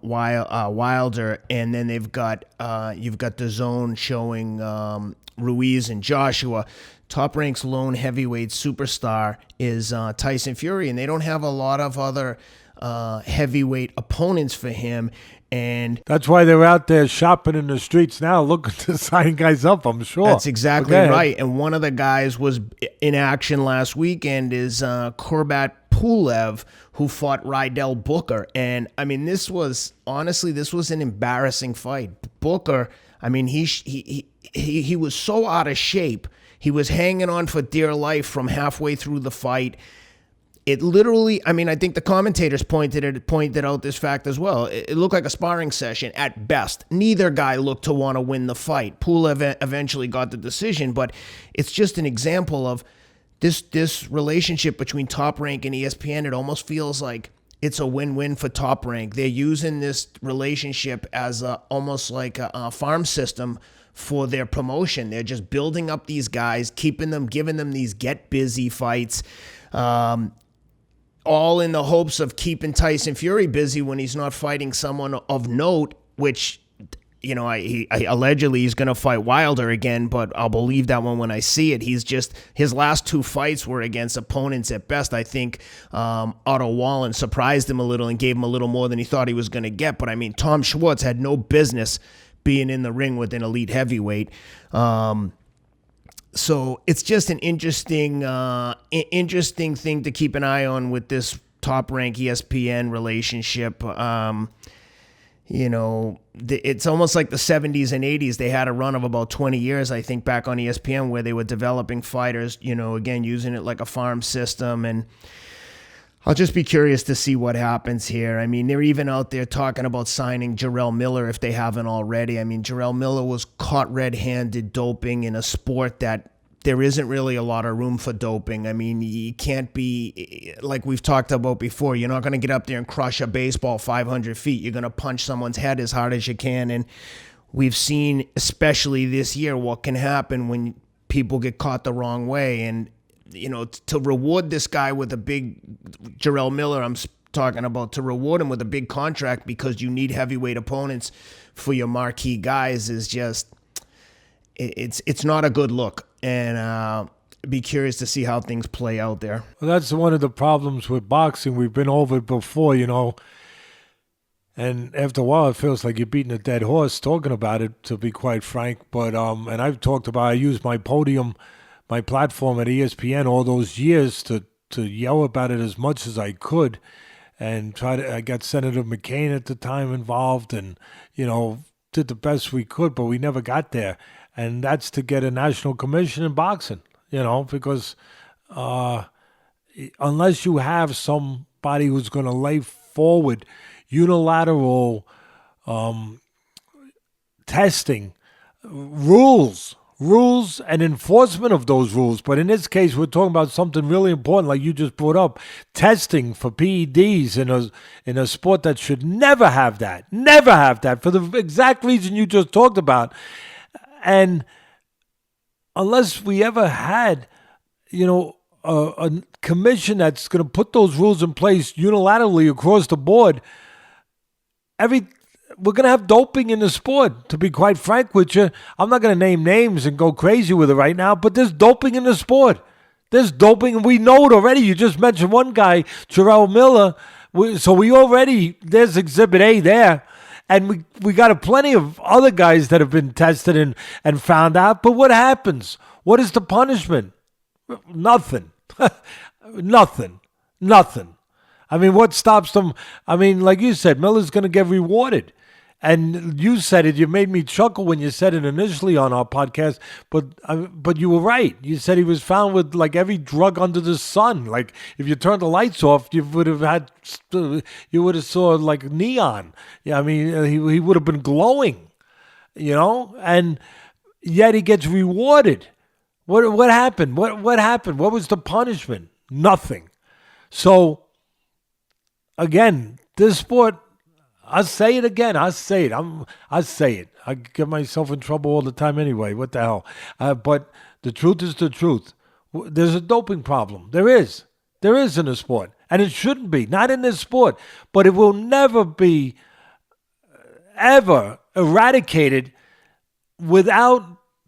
Wilder, and then you've got DAZN showing Ruiz and Joshua. Top Rank's lone heavyweight superstar is Tyson Fury, and they don't have a lot of other heavyweight opponents for him. And that's why they're out there shopping in the streets now, looking to sign guys up, I'm sure. That's exactly right. And one of the guys was in action last weekend is Kurbat Pulev, who fought Rydell Booker. And, I mean, this was an embarrassing fight. Booker, I mean, he was so out of shape. He was hanging on for dear life from halfway through the fight. It literally, I mean, I think the commentators pointed out this fact as well. It looked like a sparring session at best. Neither guy looked to want to win the fight. Pulev eventually got the decision, but it's just an example of this relationship between Top Rank and ESPN. It almost feels like it's a win-win for Top Rank. They're using this relationship as almost like a farm system for their promotion. They're just building up these guys, giving them these get busy fights, all in the hopes of keeping Tyson Fury busy when he's not fighting someone of note, which, he allegedly he's going to fight Wilder again, but I'll believe that one when I see it. His last 2 fights were against opponents at best. I think Otto Wallen surprised him a little and gave him a little more than he thought he was going to get. But I mean, Tom Schwartz had no business being in the ring with an elite heavyweight. So it's just an interesting thing to keep an eye on with this Top Rank ESPN relationship. It's almost like the 70s and 80s. They had a run of about 20 years, I think, back on ESPN where they were developing fighters, again, using it like a farm system. And I'll just be curious to see what happens here. I mean, they're even out there talking about signing Jarrell Miller if they haven't already. I mean, Jarrell Miller was caught red-handed doping in a sport that there isn't really a lot of room for doping. I mean, you can't be, like we've talked about before, you're not going to get up there and crush a baseball 500 feet. You're going to punch someone's head as hard as you can. And we've seen, especially this year, what can happen when people get caught the wrong way. And to reward this guy with a big, Jarrell Miller, I'm talking about, to reward him with a big contract because you need heavyweight opponents for your marquee guys is just, it's not a good look. And be curious to see how things play out there. Well, that's one of the problems with boxing. We've been over it before, and after a while it feels like you're beating a dead horse talking about it, to be quite frank. But and I've talked about, I used my platform at ESPN all those years to yell about it as much as I could, and I got Senator McCain at the time involved, and did the best we could, but we never got there. And that's to get a national commission in boxing, because unless you have somebody who's going to lay forward unilateral testing rules and enforcement of those rules. But in this case, we're talking about something really important, like you just brought up, testing for PEDs in a sport that should never have that, for the exact reason you just talked about. And unless we ever had, a commission that's going to put those rules in place unilaterally across the board, we're going to have doping in the sport, to be quite frank with you. I'm not going to name names and go crazy with it right now, but there's doping in the sport. There's doping, and we know it already. You just mentioned one guy, Jarrell Miller. There's Exhibit A there. And we got plenty of other guys that have been tested and found out. But what happens? What is the punishment? Nothing. Nothing. I mean, what stops them? I mean, like you said, Miller's going to get rewarded. And you said it. You made me chuckle when you said it initially on our podcast. But you were right. You said he was found with like every drug under the sun. Like if you turned the lights off, you would have saw like neon. Yeah, I mean, he would have been glowing. And yet he gets rewarded. What happened? What happened? What was the punishment? Nothing. So again, this sport. I'll say it again. I say it. I get myself in trouble all the time anyway. What the hell? But the truth is the truth. There's a doping problem. There is in the sport. And it shouldn't be. Not in this sport. But it will never be ever eradicated without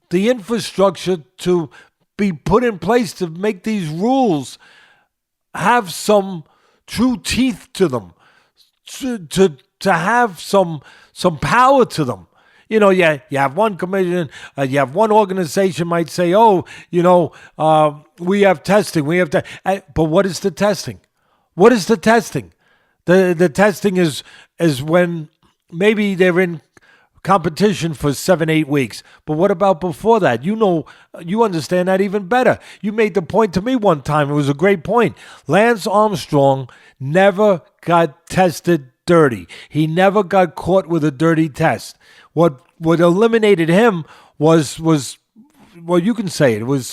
the infrastructure to be put in place to make these rules have some true teeth to them. To have some power to them. You have one commission, you have one organization might say, we have testing, but what is the testing? What is the testing? The testing is when maybe they're in competition for 7-8 weeks. But what about before that? You understand that even better. You made the point to me one time. It was a great point. Lance Armstrong never got tested dirty. He never got caught with a dirty test. What eliminated him was well, you can say it was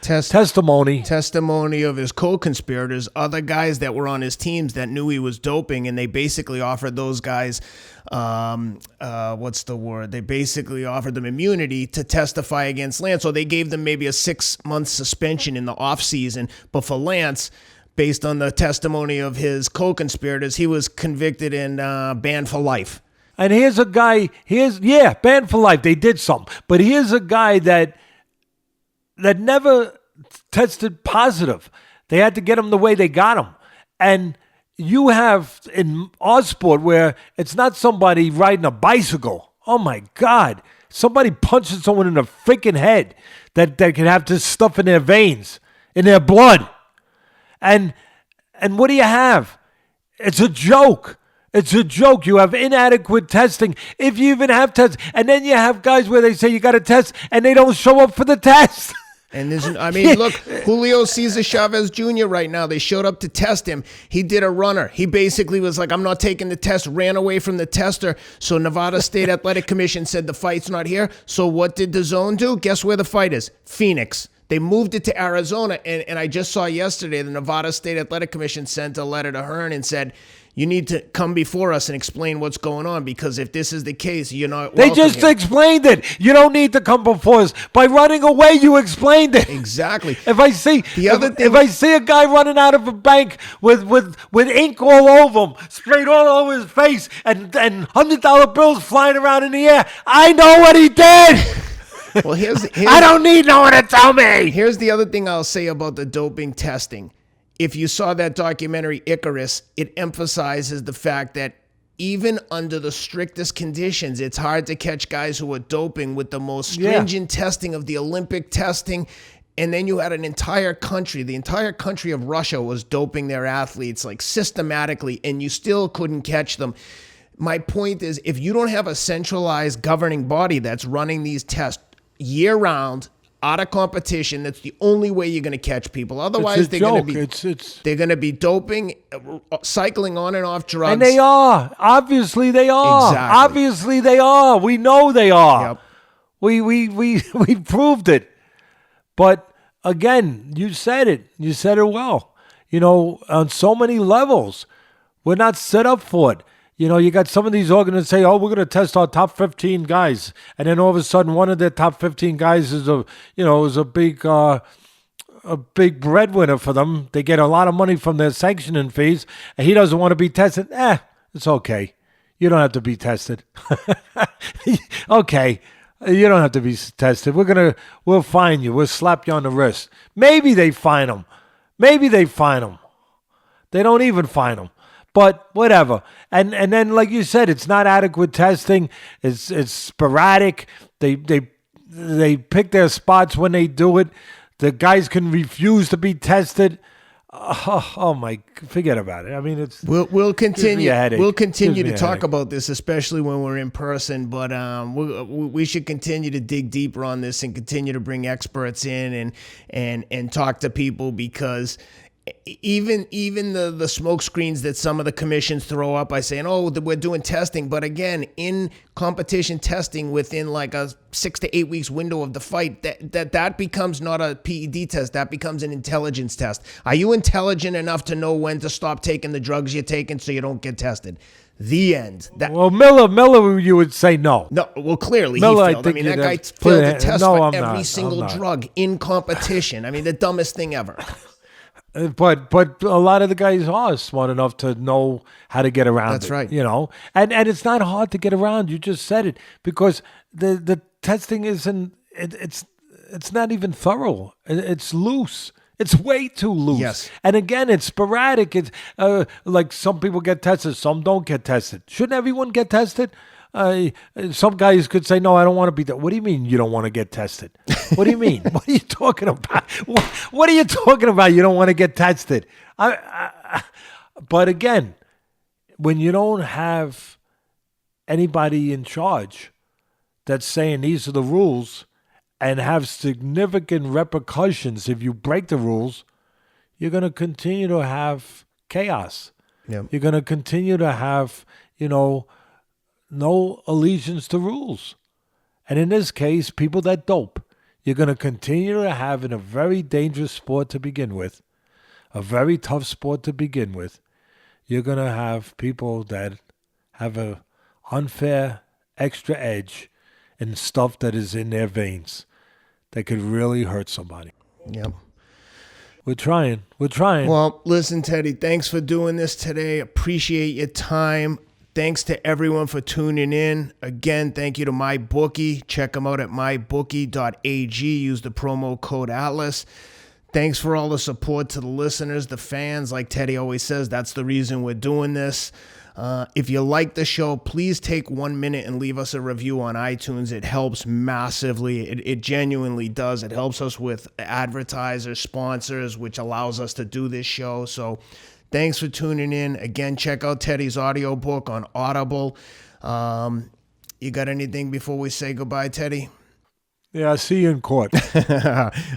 testimony of his co-conspirators, other guys that were on his teams that knew he was doping, and they basically offered those guys they basically offered them immunity to testify against Lance. So they gave them maybe a 6-month suspension in the off season, but for Lance, based on the testimony of his co-conspirators, he was convicted and banned for life. And here's a guy, banned for life. They did something. But here's a guy that never tested positive. They had to get him the way they got him. And you have in our sport where it's not somebody riding a bicycle. Oh, my God. Somebody punching someone in the freaking head that can have this stuff in their veins, in their blood. And what do you have? It's a joke. It's a joke. You have inadequate testing. If you even have tests. And then you have guys where they say you got to test and they don't show up for the test. And look, Julio Cesar Chavez Jr. right now, they showed up to test him. He did a runner. He basically was like, I'm not taking the test, ran away from the tester. So Nevada State Athletic Commission said the fight's not here. So what did the zone do? Guess where the fight is? Phoenix. They moved it to Arizona, and I just saw yesterday the Nevada State Athletic Commission sent a letter to Hearn and said, you need to come before us and explain what's going on, because if this is the case, you're not welcome. They just explained it. You don't need to come before us. By running away, you explained it. Exactly. If I see a guy running out of a bank with ink all over him, sprayed all over his face, and $100 bills flying around in the air, I know what he did. Well, I don't need no one to tell me. Here's the other thing I'll say about the doping testing. If you saw that documentary Icarus, it emphasizes the fact that even under the strictest conditions, it's hard to catch guys who are doping with the most stringent testing of the Olympic testing. And then you had an entire country, the entire country of Russia was doping their athletes like systematically, and you still couldn't catch them. My point is, if you don't have a centralized governing body that's running these tests year round, out of competition, that's the only way you're going to catch people. Otherwise, they're going to be doping, cycling on and off drugs. And they are. Obviously, they are. Exactly. Obviously, they are. We know they are. Yep. We proved it. But again, you said it. You said it well. You know, on so many levels, we're not set up for it. You know, you got some of these organizations say, "Oh, we're going to test our top 15 guys," and then all of a sudden, one of their top 15 guys is a big breadwinner for them. They get a lot of money from their sanctioning fees, and he doesn't want to be tested. It's okay. You don't have to be tested. Okay, you don't have to be tested. We'll fine you. We'll slap you on the wrist. Maybe they fine them. Maybe they fine them. They don't even fine them. But whatever. And then, like you said, it's not adequate testing. It's sporadic. They pick their spots when they do it. The guys can refuse to be tested. Oh my! Forget about it. I mean, we'll continue. We'll continue to talk headache about this, especially when we're in person. But we should continue to dig deeper on this and continue to bring experts in and talk to people, because even the smoke screens that some of the commissions throw up by saying, "Oh, we're doing testing," but again, in competition testing within like a 6 to 8 weeks window of the fight, that becomes not a PED test. That becomes an intelligence test. Are you intelligent enough to know when to stop taking the drugs you're taking so you don't get tested? The end. Well, Miller, you would say no. No, well, clearly Miller, he failed. I mean, that guy failed to test for every single drug in competition. I mean, the dumbest thing ever. But a lot of the guys are smart enough to know how to get around it. That's right. You know, and it's not hard to get around. You just said it, because the testing isn't. It's not even thorough. It's loose. It's way too loose. Yes. And again, it's sporadic. It's like some people get tested, some don't get tested. Shouldn't everyone get tested? Some guys could say, "No, I don't want to be." What do you mean you don't want to get tested? What do you mean? What are you talking about? What are you talking about? You don't want to get tested? But again, when you don't have anybody in charge that's saying these are the rules and have significant repercussions if you break the rules, you're going to continue to have chaos. Yep. You're going to continue to have, no allegiance to rules. And in this case, people that dope, you're going to continue to have in a very dangerous sport to begin with, a very tough sport to begin with. You're going to have people that have a unfair extra edge in stuff that is in their veins that could really hurt somebody. Yep. We're trying. Well, listen, Teddy, thanks for doing this today. Appreciate your time. Thanks to everyone for tuning in. Again, thank you to MyBookie. Check them out at mybookie.ag. Use the promo code Atlas. Thanks for all the support to the listeners, the fans. Like Teddy always says, that's the reason we're doing this. If you like the show, please take 1 minute and leave us a review on iTunes. It helps massively. It genuinely does. It helps us with advertisers, sponsors, which allows us to do this show. So thanks for tuning in. Again, check out Teddy's audiobook on Audible. You got anything before we say goodbye, Teddy? Yeah, I'll see you in court.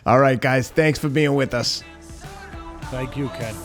All right, guys. Thanks for being with us. Thank you, Ken.